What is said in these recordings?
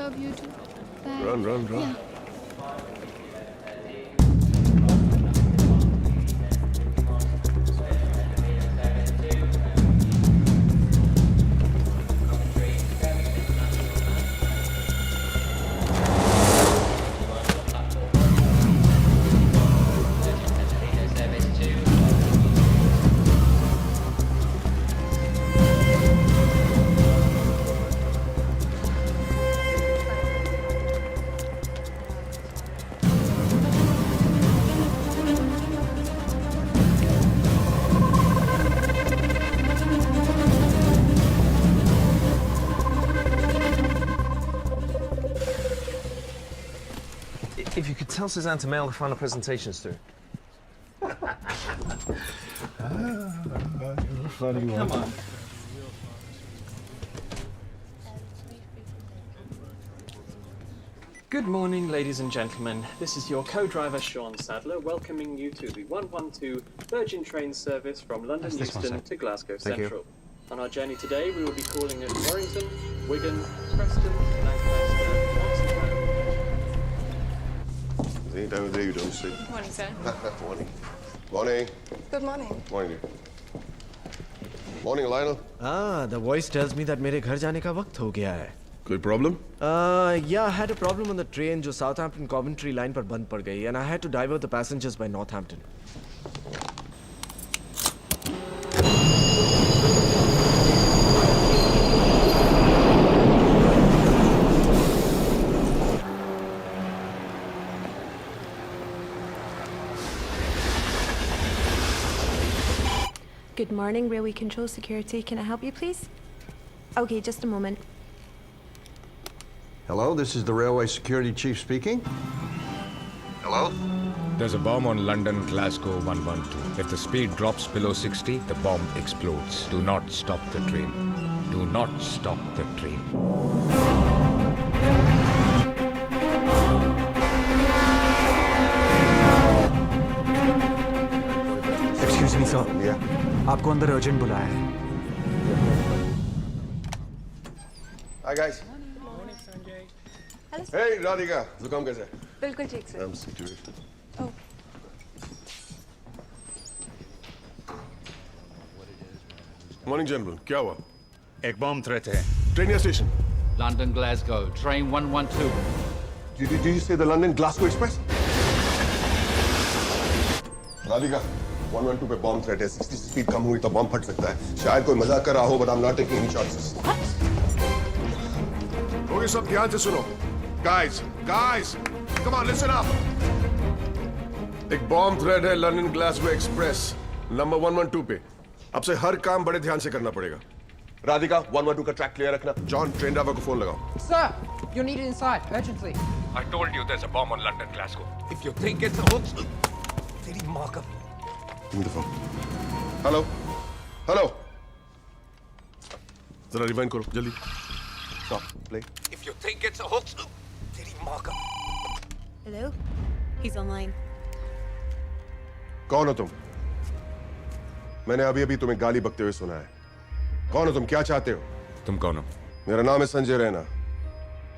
Love you too. Bye. Run. Yeah. If you could tell Suzanne to mail the final presentations through. You're funny one. Come on. Good morning, ladies and gentlemen. This is your co-driver, Sean Sadler, welcoming you to the 112 Virgin train service from London Euston to Glasgow Central. On our journey today, we will be calling at Warrington, Wigan, Preston, Lancaster, Oxford. Any time of day you don't sleep. Good morning, sir. Morning. Good morning. Morning. Morning, Lionel. The voice tells me that मेरे घर जाने का वक्त हो गया है. कोई problem? Yeah, I had a problem on the train जो Southampton Coventry line पर बंद पड़ गई, and I had to divert the passengers by Northampton. Good morning, Railway Control Security. Can I help you, please? Okay, just a moment. Hello, this is the Railway Security Chief speaking. Hello? There's a bomb on London Glasgow 112. If the speed drops below 60, the bomb explodes. Do not stop the train. Do not stop the train. Excuse me, sir. Yeah. आपको अंदर urgent बुलाया है. Hi, guys. Hello. Hey, Radhika. जुकाम कैसा है? बिल्कुल ठीक sir. I'm situation. Oh. Morning, gentlemen. क्या हुआ? एक बॉम्ब थ्रेट है. Train या station? London Glasgow train 112. Did you say the London Glasgow Express? Radhika, 112 पे बॉम्ब थ्रेट है. 60 स्पीड कम हुई तो बॉम्ब फट सकता है. शायद कोई मजाक कर रहा हो, but I'm not taking any chances. Okay, सब ध्यान से सुनो. Guys, come on, listen up. एक बॉम्ब थ्रेट है लंदन ग्लासगो एक्सप्रेस नंबर 112 पे. अब से हर काम बड़े ध्यान से करना पड़ेगा. राधिका, 112 का ट्रैक क्लियर रखना. जॉन, ट्रेन ड्राइवर को फोन लगाओ. Sir, you're needed inside, urgently. I told you there's a bomb on London Glasgow. If you think it's a hoax, तेरी माँ का. Give me the phone. Hello. जरा rewind करो जल्दी. Stop. Play. If you think it's a hoax, तेरी माँ का. Hello? He's online. कौन हो तुम? मैंने अभी तुम्हें गाली बकते हुए सुना है. कौन हो तुम? क्या चाहते हो? तुम कौन हो? मेरा नाम है Sanjay Raina,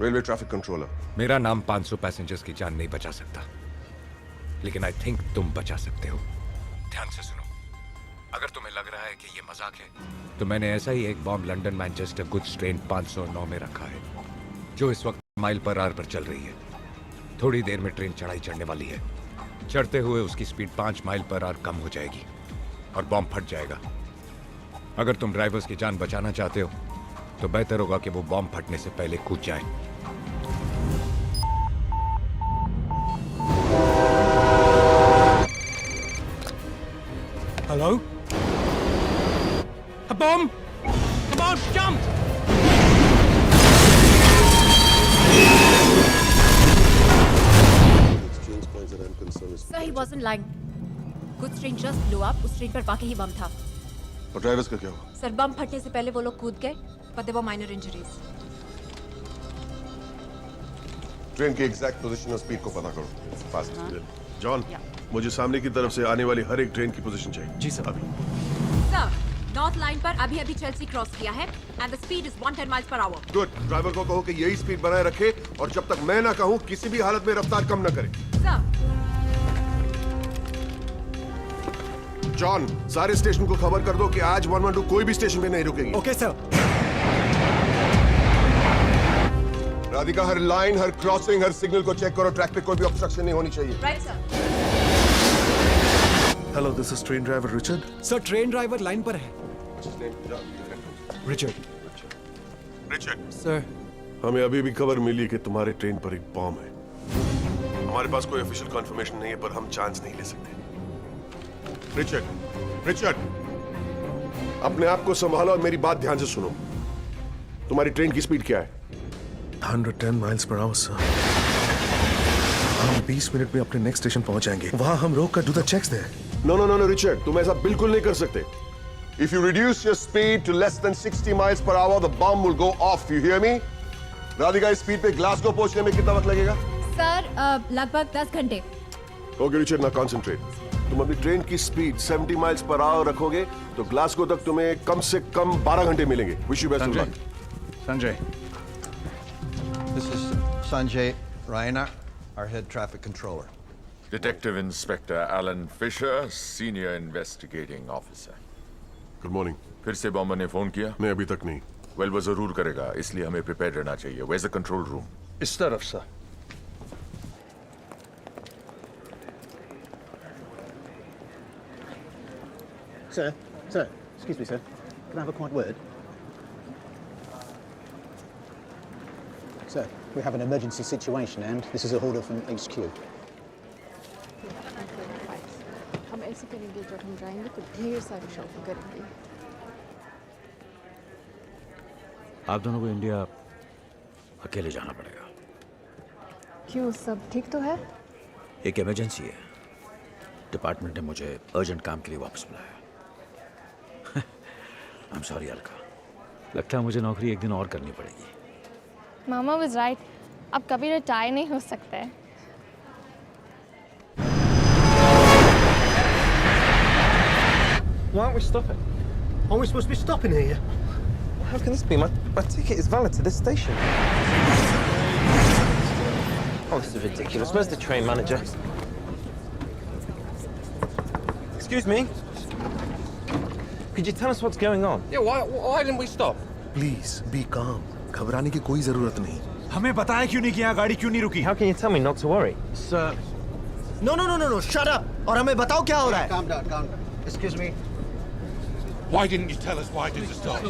railway traffic controller. मेरा नाम 500 पैसेंजर्स की जान नहीं बचा सकता, लेकिन आई थिंक तुम बचा सकते हो. ध्यान से सुनो. अगर तुम्हें लग रहा है कि ये मजाक है, तो मैंने ऐसा ही एक bomb London Manchester goods train 509 में रखा है, जो इस वक्त माइल पर आवर पर चल रही है. थोड़ी देर में ट्रेन चढ़ाई चढ़ने वाली है. चढ़ते हुए उसकी स्पीड 5 माइल पर आवर कम हो जाएगी और बॉम्ब फट जाएगा. अगर तुम ड्राइवर्स की जान बचाना चाहते हो, तो बेहतर होगा कि वो बॉम्ब फटने से पहले कूद जाएं. Hello? A bomb? Come on, jump! Sir, he wasn't lying. Goods train just blew up. उस ट्रेन पर वाकई ही बम था. और ड्राइवर्स का क्या हुआ? सर, बम फटने से पहले वो लोग कूद गए, but there were minor injuries. Train की एग्जैक्ट पोजीशन और स्पीड को पता करो. फास्ट. जॉन, मुझे सामने की तरफ से आने वाली हर एक ट्रेन की पोजीशन चाहिए. जी सर. अभी. Sir, नॉर्थ लाइन पर अभी अभी चेल्सी क्रॉस किया है and the speed is 110 miles per hour. Good. Driver को कहो कि यही स्पीड बनाए रखे और जब तक मैं ना कहूं किसी भी हालत में रफ्तार कम ना करे। सर, जॉन, सारे स्टेशन को खबर कर दो कि आज 112 कोई भी स्टेशन पे नहीं रुकेगी। Okay sir. राधिका, हर लाइन, हर क्रॉसिंग, हर सिग्नल को चेक करो। ट्रैक पे कोई भी ऑब्स्ट्रक्शन नहीं होनी चाहिए। Right sir. Hello, this is train driver Richard. Sir, train driver line पर है। रिचर्ड। सर, हमें अभी भी खबर मिली कि तुम्हारे ट्रेन पर एक बॉम्ब है। हमारे पास कोई ऑफिशियल कंफर्मेशन नहीं है, पर हम चांस नहीं ले सकते। रिचर्ड, अपने आप को संभालो और मेरी बात ध्यान से सुनो। तुम्हारी ट्रेन की स्पीड क्या है? 110 माइल्स पर आवर सर। हम 20 मिनट में अपने नेक्स्ट स्टेशन पहुंच जाएंगे। वहां हम रोक कर do the checks there. No Richard, तुम ऐसा बिल्कुल नहीं कर सकते। If you reduce your speed to less than 60 miles per hour, the bomb will go off. You hear me? Radhika, इस स्पीड पे ग्लासगो पहुंचने में कितना वक्त लगेगा? सर, लगभग 10 घंटे। Okay Richard, now concentrate. तुम अपनी ट्रेन की स्पीड 70 माइल्स पर आवर रखोगे तो ग्लासगो तक तुम्हें कम से कम 12 घंटे मिलेंगे। Wish you best of luck. Sanjay. This is Sanjay Raina, our head traffic controller. Detective Inspector Alan Fisher, Senior Investigating Officer. Good morning. फिर से बॉम्बर ने फोन किया? नहीं, अभी तक नहीं। वेल, वो जरूर करेगा, इसलिए हमें प्रिपेयर रहना चाहिए। Where's the control room? इस तरफ sir. Sir, excuse me, sir. Can I have a quiet word? Sir, we have an emergency situation and this is a order from HQ. हम ऐसे करेंगे, जब हम जाएंगे तो ढेर सारी शॉपिंग करेंगे। आप दोनों को इंडिया अकेले जाना पड़ेगा। क्यों, सब ठीक तो है? एक इमरजेंसी है। डिपार्टमेंट ने मुझे अर्जेंट काम के लिए वापस बुलाया। I'm sorry अलका, लगता है मुझे नौकरी एक दिन और करनी पड़ेगी। मामा was right. अब कभी रिटायर नहीं हो सकते। Why aren't we stopping? Aren't we supposed to be stopping here? How can this be? My ticket is valid to this station. Oh, this is ridiculous. Where's the train manager? Excuse me? Could you tell us what's going on? Yeah, why didn't we stop? Please be काम। घबराने की कोई जरूरत नहीं। हमें बताया क्यों नहीं कि यहाँ गाड़ी क्यों नहीं रुकी? How can you tell me not to worry? Sir. No, shut up! और हमें बताओ क्या हो रहा है? Calm down. Excuse me. Why didn't you tell us why did you stop?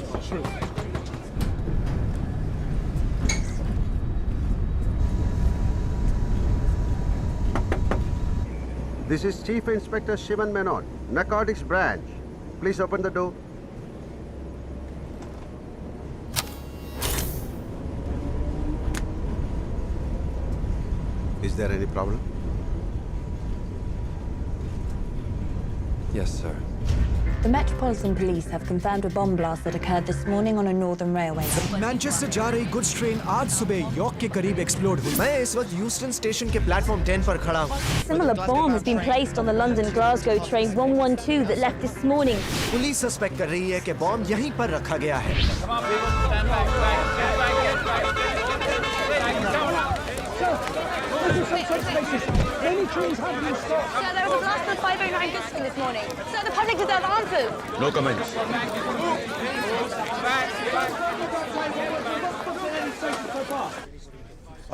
This is Chief Inspector Shivan Menon, Narcotics Branch. Please open the door. Is there any problem? Yes, sir. The Metropolitan Police have confirmed a bomb blast that occurred this morning on a northern railway. Manchester जा रही goods train आज सुबह York के करीब explode हुई। मैं इस वक्त ह्यूस्टन स्टेशन के प्लेटफॉर्म 10 पर खड़ा हूँ। Similar bomb has been placed on the London-Glasgow train 112 that left this morning. Police suspect कर रही है कि बॉम्ब यहीं पर रखा गया है। Sir, there was a blast on 509 Goodstone this morning. Sir, the public deserve answers. No comments.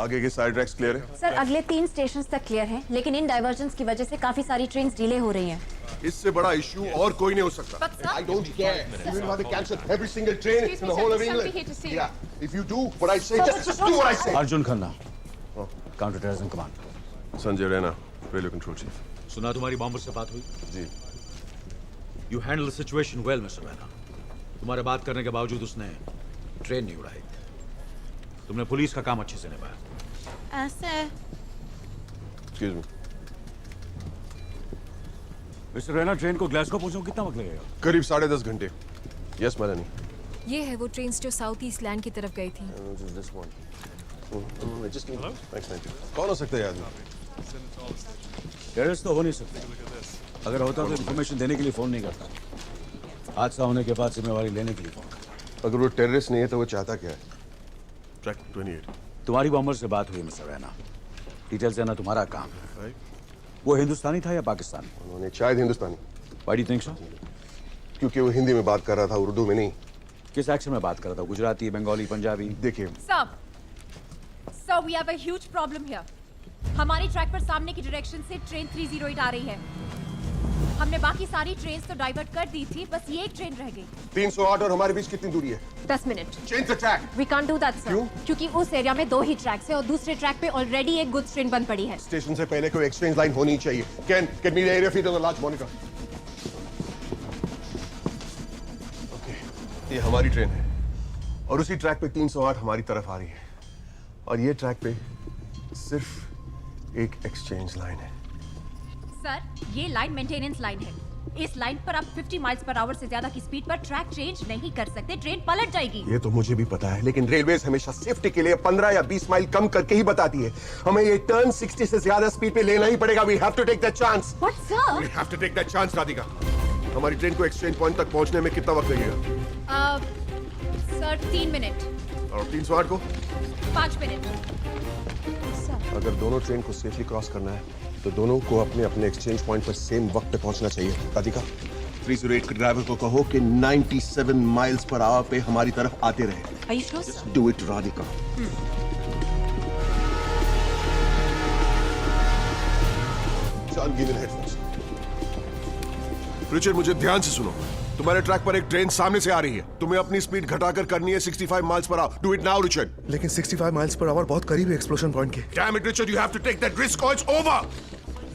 आगे के साइड ट्रैक्स क्लियर है? सर, अगले 3 स्टेशन तक क्लियर हैं, लेकिन इन डाइवर्जन्स की वजह से काफी सारी ट्रेन डिले हो रही हैं। इससे बड़ा इशू और कोई नहीं हो सकता। I don't care. You know they cancel every single train in the whole of England. Yeah. If you do what I say, just do what I say. Arjun Khanna, counter terrorism command. Sanjay Raina, railway control chief. सुना तुम्हारी bomber से बात हुई? जी। You handle the situation well, Mr. Raina. तुम्हारे बात करने के बावजूद उसने ट्रेन नहीं उड़ाई। तुमने पुलिस का काम अच्छे से निभाया। Excuse me. Mister Raina, train को ग्लासगो पहुंचने को कितना वक्त लगेगा? करीब 10.5 घंटे। Yes, madam. ये है वो ट्रेन जो साउथ ईस्ट लैंड की तरफ गई थी। कौन हो सकता है आदमी? टेररिस्ट तो हो नहीं सकते। अगर होता तो इन्फॉर्मेशन देने के लिए फोन नहीं करता। हादसा होने के बाद जिम्मेवारी लेने के लिए फोन करता। अगर वो टेररिस्ट नहीं है तो वो चाहता क्या है? ट्रैक 28। तुम्हारी बॉम्बर से बात हुई मिस्टर रैना। डिटेल्स देना तुम्हारा काम है। वो हिंदुस्तानी था या पाकिस्तानी? उन्होंने शायद हिंदुस्तानी। Why do you think so? क्योंकि वो हिंदी में बात कर रहा था, उर्दू में नहीं। किस एक्शन में बात कर रहा था? गुजराती, बंगाली, पंजाबी? देखिए Sir, we have a huge problem here. हमारी ट्रैक पर सामने की डायरेक्शन से ट्रेन 308 आ रही है। हमने बाकी सारी ट्रेन तो डाइवर्ट कर दी थी, बस ये एक ट्रेन रह गई। 308 और हमारे बीच कितनी दूरी है? 10 minute. Change the track. We can't do that, sir. क्यों? क्योंकि उस एरिया में 2 ही ट्रैक्स है और दूसरे ट्रैक पे ऑलरेडी एक गुड्स ट्रेन बंद पड़ी है। स्टेशन से पहले कोई एक्सचेंज लाइन होनी चाहिए। Can get me the area feed on the large monitor. Okay, ये हमारी ट्रेन है और उसी ट्रैक पे 308 हमारी तरफ आ रही है और ये ट्रैक पे सिर्फ एक एक्सचेंज लाइन है। सर, ये लाइन मेंटेनेंस लाइन है। इस लाइन पर आप 50 माइल्स पर आवर से ज्यादा की स्पीड पर ट्रैक चेंज नहीं कर सकते, ट्रेन पलट जाएगी। ये तो मुझे भी पता है, लेकिन रेलवेज हमेशा सेफ्टी के लिए 15 या 20 माइल कम करके ही बताती है। हमें ये टर्न 60 से ज्यादा स्पीड पे लेना ही पड़ेगा। We have to take that chance. What, sir? We have to take that chance, Radhika. हमारी ट्रेन को एक्सचेंज पॉइंट तक पहुंचने में कितना वक्त लगेगा? Sir 3 minute. और 308 को? 5 मिनट। अगर दोनों ट्रेन को सेफली क्रॉस करना है तो दोनों को अपने अपने एक्सचेंज पॉइंट पर सेम वक्त पे पहुंचना चाहिए। राधिका, 308 के ड्राइवर को कहो कि 97 माइल्स पर आवर पे हमारी तरफ आते रहे। Are you sure, sir? Do it, Radhika. John, give me the headphones. Richard, मुझे ध्यान से सुनो। तुम्हारे ट्रैक पर एक ट्रेन सामने से आ रही है। तुम्हें अपनी स्पीड घटाकर करनी है 65 miles per hour. Do it now, Richard. लेकिन 65 माइल्स पर आवर बहुत करीब है एक्सप्लोजन पॉइंट के। Damn it, Richard, you have to take that risk or it's over.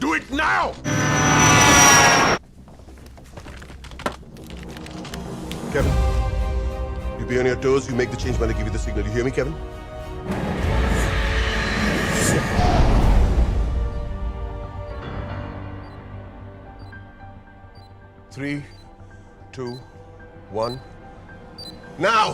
Do it now. Kevin, you be on your toes. You make the change when I give you the signal. You hear me, Kevin? Three, 2, 1. Now!